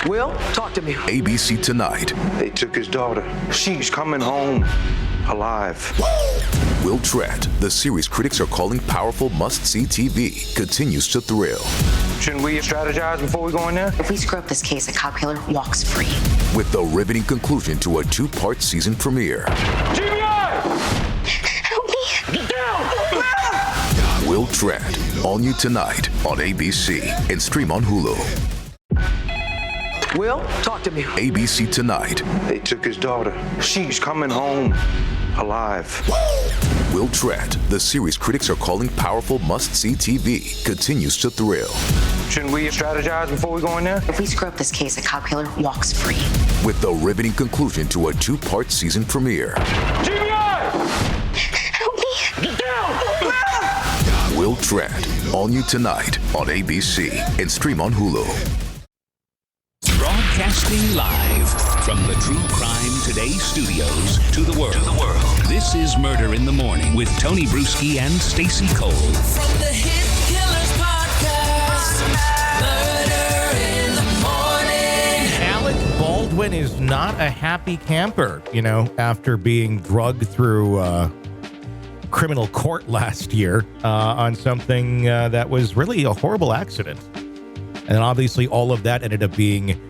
Will, talk to me. ABC Tonight. They took his daughter. She's coming home alive. Will Trent, the series critics are calling powerful must-see TV, continues to thrill. Shouldn't we strategize before we go in there? If we screw up this case, a cop killer walks free. With the riveting conclusion to a 2-part season premiere. GBI! Help me! Get down! Will Trent, all new tonight on ABC and stream on Hulu. Will, talk to me. ABC Tonight. They took his daughter. She's coming home alive. Will Trent, the series critics are calling powerful must-see TV, continues to thrill. Shouldn't we strategize before we go in there? If we screw up this case, a cop killer walks free. With the riveting conclusion to a 2-part season premiere. GBI! Help me! Get down! Will Trent, all new tonight on ABC and stream on Hulu. Broadcasting live from the True Crime Today studios to the world. This is Murder in the Morning with Tony Bruschi and Stacey Cole. From the Hit Killers Podcast, Murder in the Morning. Alec Baldwin is not a happy camper, after being drugged through criminal court last year on something that was really a horrible accident. And obviously all of that ended up being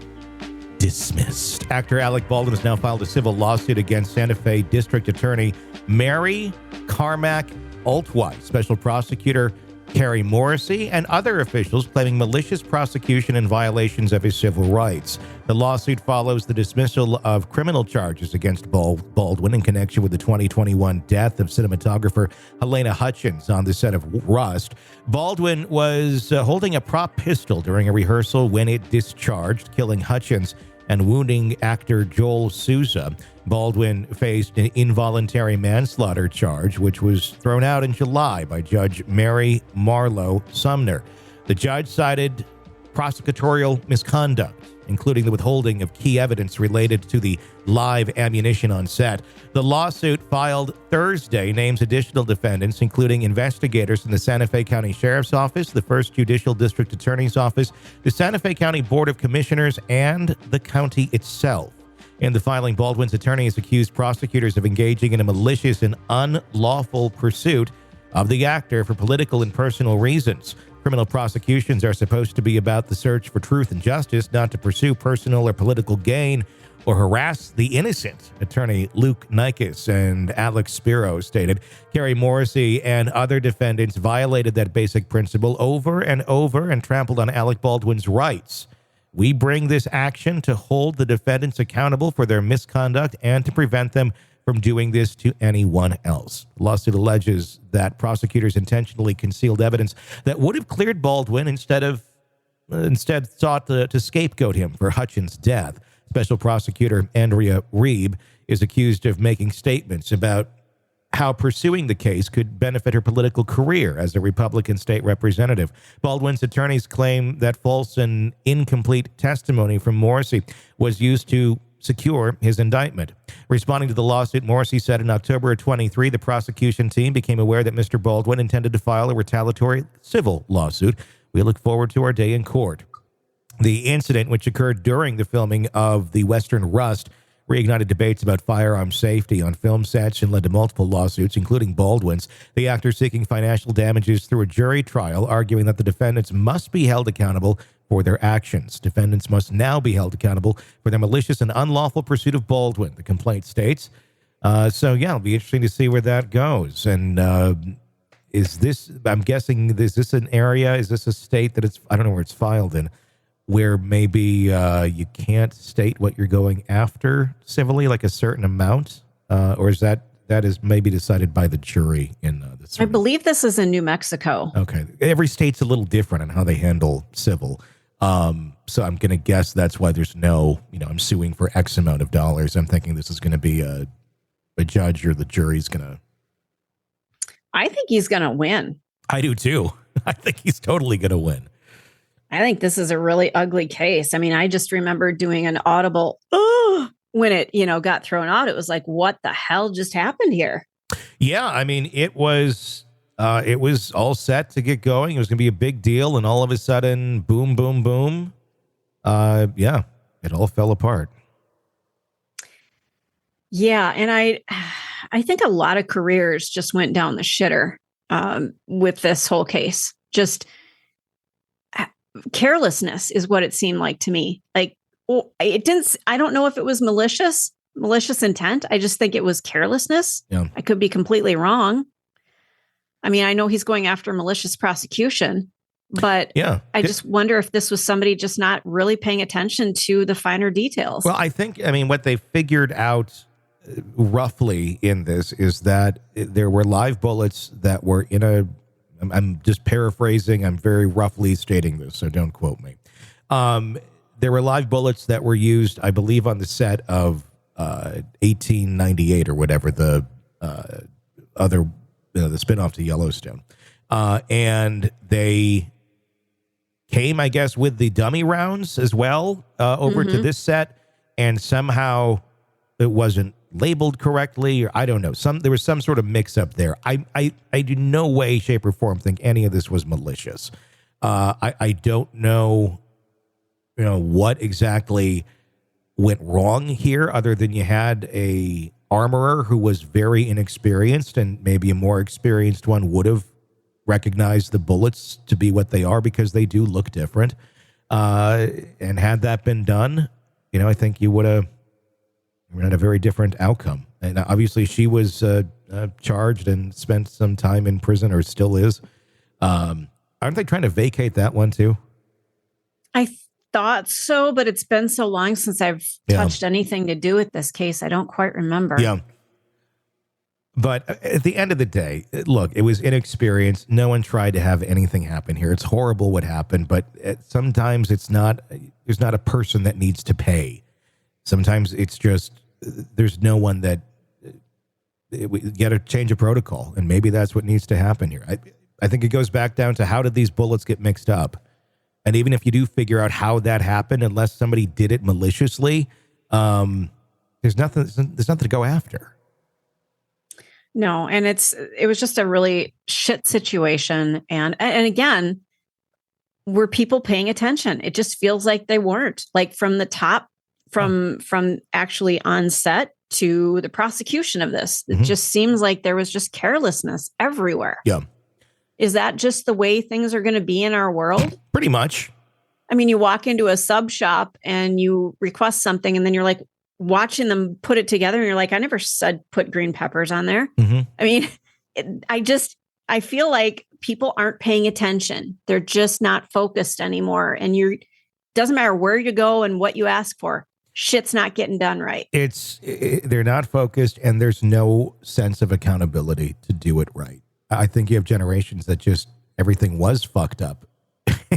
dismissed. Actor Alec Baldwin has now filed a civil lawsuit against Santa Fe District Attorney Mary Carmack-Altwies, Special Prosecutor Kari Morrissey, and other officials claiming malicious prosecution and violations of his civil rights. The lawsuit follows the dismissal of criminal charges against Baldwin in connection with the 2021 death of cinematographer Halyna Hutchins on the set of Rust. Baldwin was holding a prop pistol during a rehearsal when it discharged, killing Hutchins and wounding actor Joel Souza. Baldwin faced an involuntary manslaughter charge, which was thrown out in July by Judge Mary Marlowe Sommer. The judge cited prosecutorial misconduct, including the withholding of key evidence related to the live ammunition on set. The lawsuit filed Thursday names additional defendants, including investigators in the Santa Fe County Sheriff's Office, the 1st Judicial District Attorney's Office, the Santa Fe County Board of Commissioners, and the county itself. In the filing, Baldwin's attorney has accused prosecutors of engaging in a malicious and unlawful pursuit of the actor for political and personal reasons. Criminal prosecutions are supposed to be about the search for truth and justice, not to pursue personal or political gain or harass the innocent, attorney Luke Nikes and Alex Spiro stated. Kari Morrissey and other defendants violated that basic principle over and over and trampled on Alec Baldwin's rights. We bring this action to hold the defendants accountable for their misconduct and to prevent them from doing this to anyone else. The lawsuit alleges that prosecutors intentionally concealed evidence that would have cleared Baldwin instead sought to scapegoat him for Hutchins' death. Special Prosecutor Andrea Reeb is accused of making statements about how pursuing the case could benefit her political career as a Republican state representative. Baldwin's attorneys claim that false and incomplete testimony from Morrissey was used to secure his indictment. Responding to the lawsuit, Morrissey said in October of 23, the prosecution team became aware that Mr. Baldwin intended to file a retaliatory civil lawsuit. We look forward to our day in court. The incident, which occurred during the filming of the Western Rust, reignited debates about firearm safety on film sets and led to multiple lawsuits, including Baldwin's. The actor seeking financial damages through a jury trial, arguing that the defendants must be held accountable for their actions. Defendants must now be held accountable for their malicious and unlawful pursuit of Baldwin, the complaint states. It'll be interesting to see where that goes. And I'm guessing, is this an area, is this a state that I don't know where it's filed in, where maybe you can't state what you're going after civilly, like a certain amount? Or is that is maybe decided by the jury in this? I believe this is in New Mexico. Okay. Every state's a little different on how they handle civil. So I'm going to guess that's why there's no, I'm suing for X amount of dollars. I'm thinking this is going to be a judge or the jury's going to. I think he's going to win. I do too. I think he's totally going to win. I think this is a really ugly case. I mean, I just remember doing an audible, when it, got thrown out. It was like, what the hell just happened here? Yeah. I mean, it was all set to get going. It was going to be a big deal. And all of a sudden, boom, boom, boom. Yeah. it all fell apart. Yeah, and I think a lot of careers just went down the shitter with this whole case. Just carelessness is what it seemed like to me. Like, it didn't. I don't know if it was malicious intent. I just think it was carelessness. Yeah. I could be completely wrong. I mean, I know he's going after malicious prosecution, but Yeah. I just wonder if this was somebody just not really paying attention to the finer details. Well, I mean, what they figured out roughly in this is that there were live bullets that were in I'm just paraphrasing. I'm very roughly stating this, so don't quote me. There were live bullets that were used, I believe, on the set of 1898 or whatever, the other, the spinoff to Yellowstone. And they came, I guess, with the dummy rounds as well over to this set, and somehow it wasn't labeled correctly, or I don't know. There was some sort of mix up there. I do no way, shape, or form think any of this was malicious. I don't know, what exactly went wrong here, other than you had a armorer who was very inexperienced, and maybe a more experienced one would have recognized the bullets to be what they are, because they do look different. And had that been done, I think you would have had a very different outcome. And obviously she was charged and spent some time in prison, or still is. Aren't they trying to vacate that one too? I thought so, but it's been so long since I've touched anything to do with this case. I don't quite remember. Yeah. But at the end of the day, look, it was inexperience. No one tried to have anything happen here. It's horrible what happened, but sometimes there's not a person that needs to pay. Sometimes it's just, there's no one that, we got to change a protocol, and maybe that's what needs to happen here. I think it goes back down to, how did these bullets get mixed up? And even if you do figure out how that happened, unless somebody did it maliciously, there's nothing to go after. No, and it was just a really shit situation. And again, were people paying attention? It just feels like they weren't. Like, from the top, from actually on set to the prosecution of this, it just seems like there was just carelessness everywhere. Yeah. Is that just the way things are going to be in our world? Pretty much. I mean, you walk into a sub shop and you request something, and then you're like watching them put it together, and you're like, I never said put green peppers on there. I mean, I feel like people aren't paying attention. They're just not focused anymore. And doesn't matter where you go and what you ask for, shit's not getting done right. They're not focused, and there's no sense of accountability to do it right. I think you have generations that just, everything was fucked up.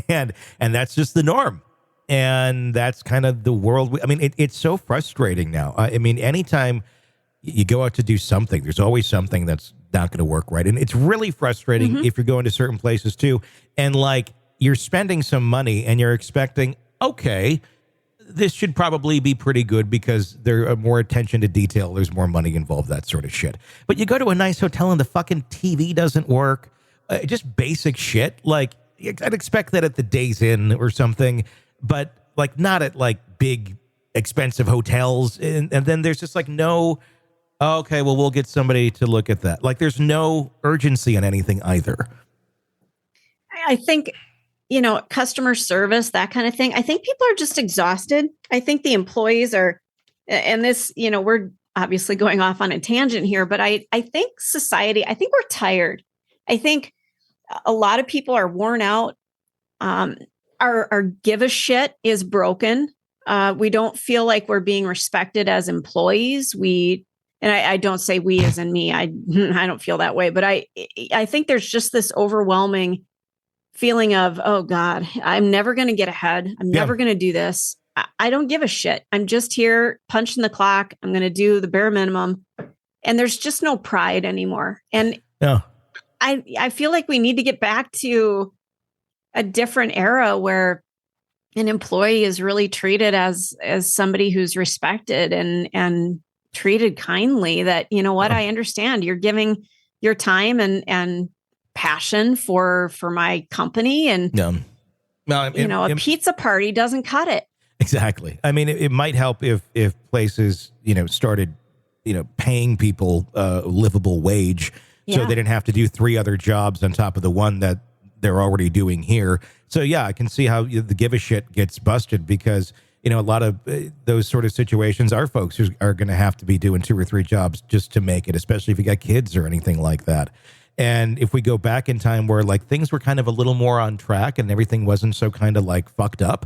and that's just the norm. And that's kind of the world. I mean, it's so frustrating now. I mean, anytime you go out to do something, there's always something that's not going to work right. And it's really frustrating if you're going to certain places too. And like, you're spending some money and you're expecting, okay, this should probably be pretty good because there's more attention to detail. There's more money involved, that sort of shit. But you go to a nice hotel and the fucking TV doesn't work. Just basic shit. Like, I'd expect that at the Days Inn or something, but like not at like big expensive hotels. And then there's just like no, okay, well, we'll get somebody to look at that. Like, there's no urgency on anything either. I think, customer service, that kind of thing. I think people are just exhausted. I think the employees are, and this, we're obviously going off on a tangent here, but I think society, I think we're tired. I think a lot of people are worn out. Our give a shit is broken. We don't feel like we're being respected as employees. And I don't say we as in me. I don't feel that way, but I think there's just this overwhelming feeling of, oh God, I'm never going to get ahead. I'm never going to do this. I don't give a shit. I'm just here punching the clock. I'm going to do the bare minimum. And there's just no pride anymore. And I feel like we need to get back to a different era where an employee is really treated as somebody who's respected and treated kindly. That, I understand you're giving your time and passion for my company, and a pizza party doesn't cut it. Exactly. I mean, it might help if places, started, paying people a livable wage so Yeah. they didn't have to do 3 other jobs on top of the one that they're already doing here. So, yeah, I can see how the give a shit gets busted because, a lot of those sort of situations are folks who are going to have to be doing 2 or 3 jobs just to make it, especially if you got kids or anything like that. And if we go back in time where like things were kind of a little more on track and everything wasn't so kind of like fucked up,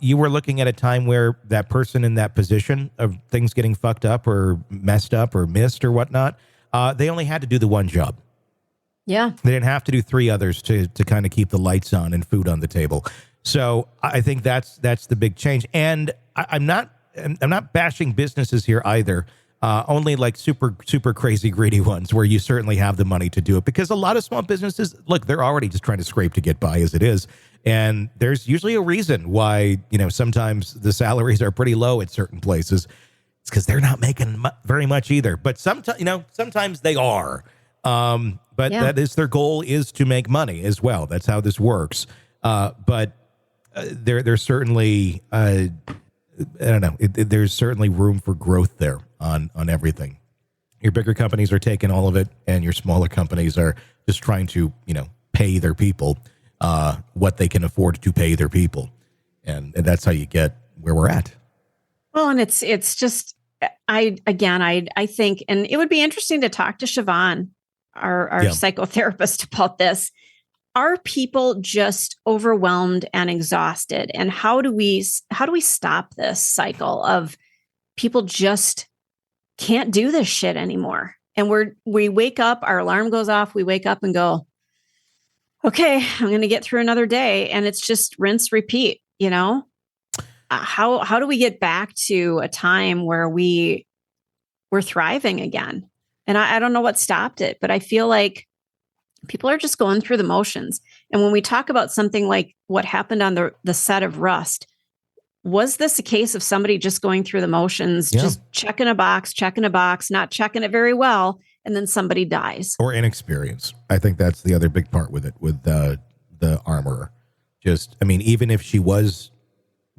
you were looking at a time where that person in that position of things getting fucked up or messed up or missed or whatnot, they only had to do the one job. Yeah. They didn't have to do 3 others to kind of keep the lights on and food on the table. So I think that's the big change. And I'm not bashing businesses here either. Only like super crazy greedy ones where you certainly have the money to do it, because a lot of small businesses, look, they're already just trying to scrape to get by as it is. And there's usually a reason why, sometimes the salaries are pretty low at certain places. It's because they're not making very much either. But sometimes they are. But that is their goal, is to make money as well. That's how this works. But there's certainly, I don't know, there's certainly room for growth there on everything. Your bigger companies are taking all of it, and your smaller companies are just trying to, pay their people what they can afford to pay their people. And that's how you get where we're at. Well, and it's just, I think, and it would be interesting to talk to Siobhan, our psychotherapist, about this. Are people just overwhelmed and exhausted? And how do we stop this cycle of people just can't do this shit anymore? And we wake up, our alarm goes off, we wake up and go, okay, I'm going to get through another day. And it's just rinse, repeat, how do we get back to a time where we're thriving again? And I don't know what stopped it, but I feel like people are just going through the motions. And when we talk about something like what happened on the set of Rust, was this a case of somebody just going through the motions, just checking a box, not checking it very well, and then somebody dies? Or inexperience. I think that's the other big part with it, with the armorer. Even if she was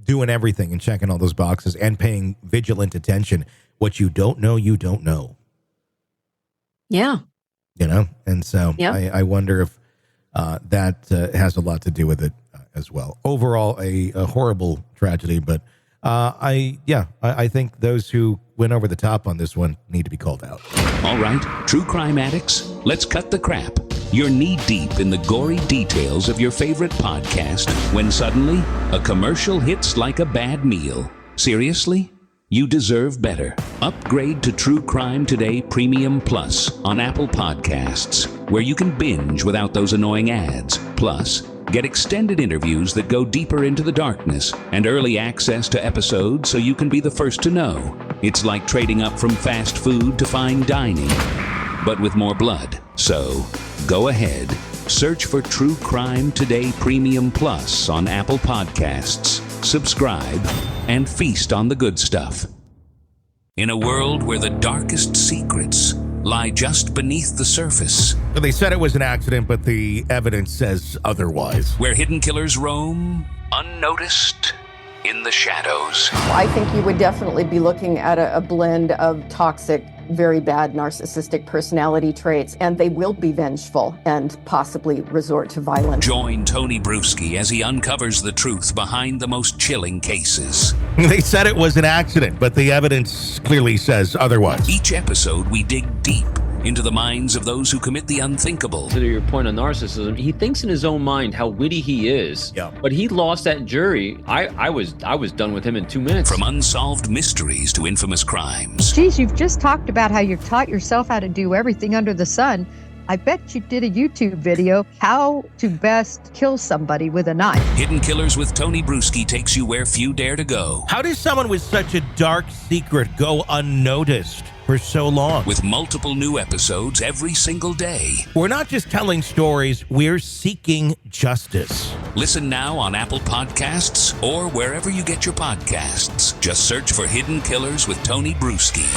doing everything and checking all those boxes and paying vigilant attention, what you don't know, you don't know. Yeah. And so I wonder if that has a lot to do with it as well. Overall, a horrible tragedy, but I think those who went over the top on this one need to be called out. All right, true crime addicts, let's cut the crap. You're knee-deep in the gory details of your favorite podcast when suddenly a commercial hits like a bad meal. Seriously? You deserve better. Upgrade to True Crime Today Premium Plus on Apple Podcasts, where you can binge without those annoying ads. Plus, get extended interviews that go deeper into the darkness and early access to episodes so you can be the first to know. It's like trading up from fast food to fine dining, but with more blood. So, go ahead. Search for True Crime Today Premium Plus on Apple Podcasts. Subscribe and feast on the good stuff. In a world where the darkest secrets lie just beneath the surface. They said it was an accident, but the evidence says otherwise. Where hidden killers roam unnoticed in the shadows. I think you would definitely be looking at a blend of toxic, very bad narcissistic personality traits, and they will be vengeful and possibly resort to violence. Join Tony Bruschi as he uncovers the truth behind the most chilling cases. They said it was an accident, but the evidence clearly says otherwise. Each episode, we dig deep into the minds of those who commit the unthinkable. To your point on narcissism, he thinks in his own mind how witty he is. Yeah. But he lost that jury. I was done with him in 2 minutes. From unsolved mysteries to infamous crimes. Geez, you've just talked about how you've taught yourself how to do everything under the sun. I bet you did a YouTube video, how to best kill somebody with a knife. Hidden Killers with Tony Bruschi takes you where few dare to go. How does someone with such a dark secret go unnoticed for so long? With multiple new episodes every single day. We're not just telling stories, we're seeking justice. Listen now on Apple Podcasts or wherever you get your podcasts. Just search for Hidden Killers with Tony Bruschi.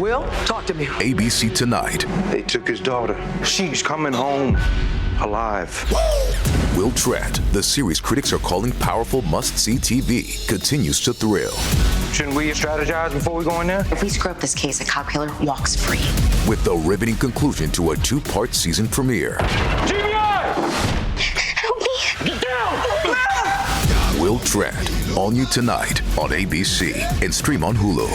Will, talk to me. ABC Tonight. They took his daughter. She's coming home alive. Will Tratt, the series critics are calling powerful must-see TV, continues to thrill. Shouldn't we strategize before we go in there? If we screw up this case, a cop killer walks free. With the riveting conclusion to a 2-part season premiere. Help me! Get down! Will Tratt, all new tonight on ABC and stream on Hulu.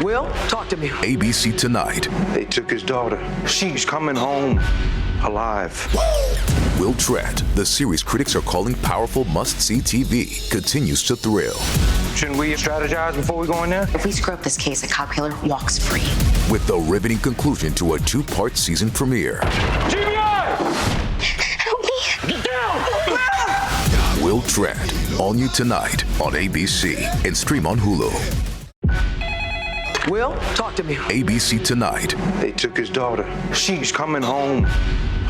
Will, talk to me. ABC Tonight. They took his daughter. She's coming home alive. Will Tratt, the series critics are calling powerful must-see TV, continues to thrill. Shouldn't we strategize before we go in there? If we screw up this case, a cop killer walks free. With the riveting conclusion to a 2-part season premiere. Help me! Get down! Will Tratt, all new tonight on ABC and stream on Hulu. Will, talk to me. ABC Tonight. They took his daughter. She's coming home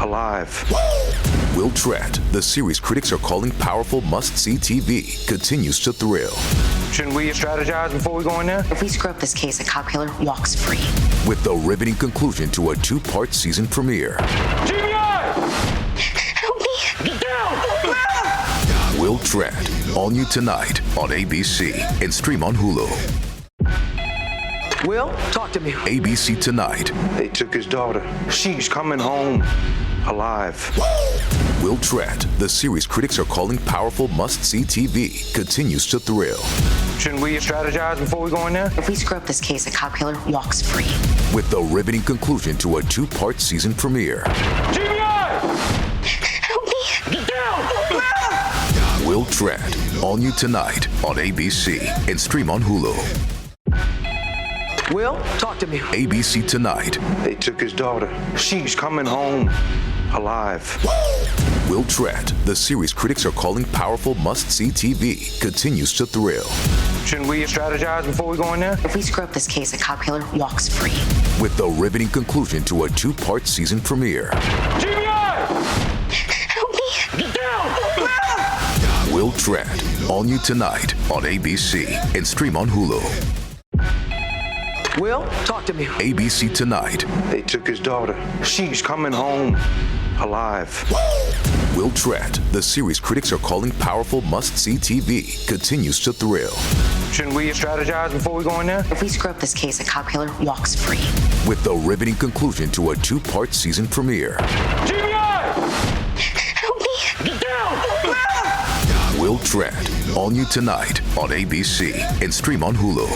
alive. Will Tratt, the series critics are calling powerful must-see TV, continues to thrill. Shouldn't we strategize before we go in there? If we screw up this case, a cop killer walks free. With the riveting conclusion to a 2-part season premiere. Help me! Get down! Will Tratt, all new tonight on ABC and stream on Hulu. Will, talk to me. ABC Tonight. They took his daughter. She's coming home alive. Will Tratt, the series critics are calling powerful must-see TV, continues to thrill. Shouldn't we strategize before we go in there? If we screw up this case, a cop killer walks free. With the riveting conclusion to a 2-part season premiere. Help me! Get down! Will Tratt, all new tonight on ABC and stream on Hulu. Will, talk to me. ABC Tonight. They took his daughter. She's coming home alive. Will Tratt, the series critics are calling powerful must-see TV, continues to thrill. Shouldn't we strategize before we go in there? If we screw up this case, a cop killer walks free. With the riveting conclusion to a 2-part season premiere. Help me! Get down! Will Tratt, all new tonight on ABC and stream on Hulu. Will, talk to me. ABC Tonight. They took his daughter. She's coming home alive. Will Tratt, the series critics are calling powerful must-see TV, continues to thrill. Shouldn't we strategize before we go in there? If we screw up this case, a cop killer walks free. With the riveting conclusion to a 2-part season premiere. Help me! Get down! Will Tratt, all new tonight on ABC and stream on Hulu.